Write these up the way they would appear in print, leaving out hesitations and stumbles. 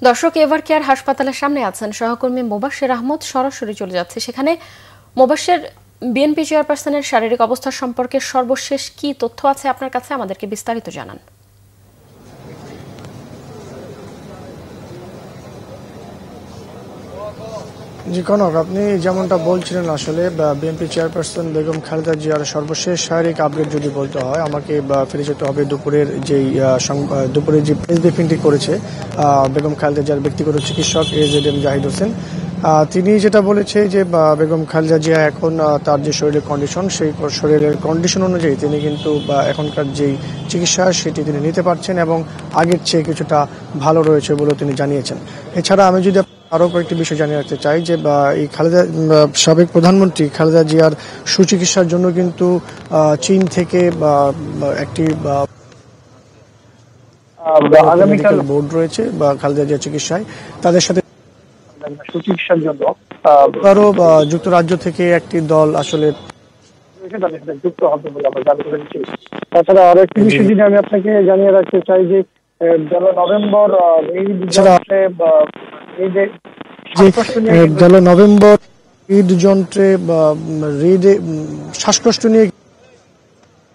দর্শক, ever care হাসপাতালের সামনে আছেন সহকর্মী মোবাশ্বের আহমদ। সরাসরি চলে যাচ্ছে সেখানে। মোবাশ্বের, বিএনপি চেয়ারপারসনের শারীরিক অবস্থা সম্পর্কে সর্বশেষ কি তথ্য আছে আপনার কাছে, আমাদেরকে বিস্তারিত জানান। জি কনক, আপনি যেমনটা বলছিলেন, আসলে বিএনপি চেয়ারপারসন বেগম খালেদা জিয়ার সর্বশেষ শারীরিক আপডেট যদি বলতে হয়, আমাকে ফিরে যেতে হবে দুপুরের যে প্রেস ব্রিফিংটি করেছে বেগম খালেদা জিয়ার ব্যক্তিগত চিকিৎসক AZM জাহিদ হোসেন। তিনি যেটা বলেছে যে বেগম খালেদা জিয়া এখন তার যে শরীরের কন্ডিশন, সেই শরীরের কন্ডিশন অনুযায়ী তিনি কিন্তু এখনকার যেই চিকিৎসা সেটি তিনি নিতে পারছেন এবং আগের চেয়ে কিছুটা ভালো রয়েছে বলে তিনি জানিয়েছেন। এছাড়া আমি যদি আরও কয়েকটি বিষয় জানিয়ে রাখতে চাই যে এই সাবেক প্রধানমন্ত্রী খালেদা জিয়ার সুচিকিৎসার জন্য কিন্তু চীন থেকে একটি আগামীকাল বোর্ড রয়েছে খালেদা জিয়ার চিকিৎসায়, তাদের সাথে সুচিকিৎসার জন্য আরও যুক্তরাজ্য থেকে একটি দল আসলে তাদের সাথে যুক্ত হবে বলে আমরা জানতে পেরেছি। তাছাড়া আরো একটি বিষয় যদি আমি আপনাকে জানিয়ে রাখতে চাই যে নভেম্বর হৃদযন্ত্রে শ্বাসকষ্ট নিয়ে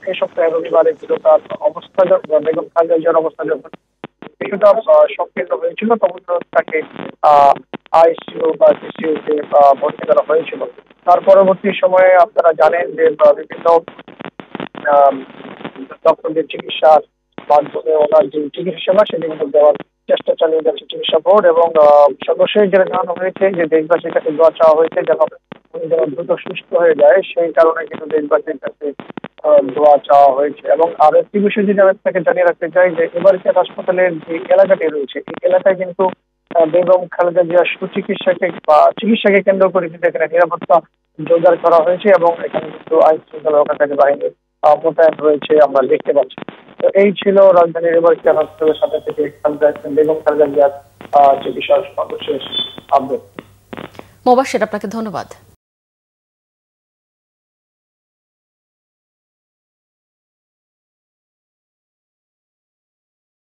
এই সপ্তাহে রবিবারে ছিল তার অবস্থা, বেগম খালেদা জিয়ার অবস্থা যখন কিছুটা সংকীর্ণ হয়েছিল তখন তাকে আইসিইউ বা সিসিইউতে ভর্তি করা হয়েছিল। তার পরবর্তী সময়ে আপনারা জানেন যে বিভিন্ন ডক্টরদের চিকিৎসার মাধ্যমে ওনার যে চিকিৎসা সেবা সেটি কিন্তু দেওয়ার চেষ্টা চালিয়ে যাচ্ছে চিকিৎসা বোর্ড, এবং সর্বশেষ যেটা জানানো হয়েছে যে দেশবাসীর কাছে দোয়া চাওয়া হয়েছে যেন উনি যেন দ্রুত সুস্থ হয়ে যায়, সেই কারণে কিন্তু দেশবাসীর কাছে দোয়া চাওয়া হয়েছে। এবং আরো একটি বিষয় যদি আমি আপনাকে জানিয়ে রাখতে চাই যে এবার হাসপাতালের যে এলাকাটি রয়েছে এই এলাকায় কিন্তু বেগম খালেদা জিয়ার সুচিকিৎসাকে বা চিকিৎসাকে কেন্দ্র করে কিন্তু এখানে নিরাপত্তা জোরদার করা হয়েছে এবং এখানে কিন্তু আইন শৃঙ্খলা রক্ষাকারী বাহিনী মোতায়েন রয়েছে আমরা দেখতে পাচ্ছি। তো এই ছিল রাজধানীর এবার কেয়ার হাসপাতালের সাথে থেকে বেগম খালেদা জিয়ার চিকিৎসার সর্বশেষ আপডেট। মোবাশ্বের, আপনাকে ধন্যবাদ।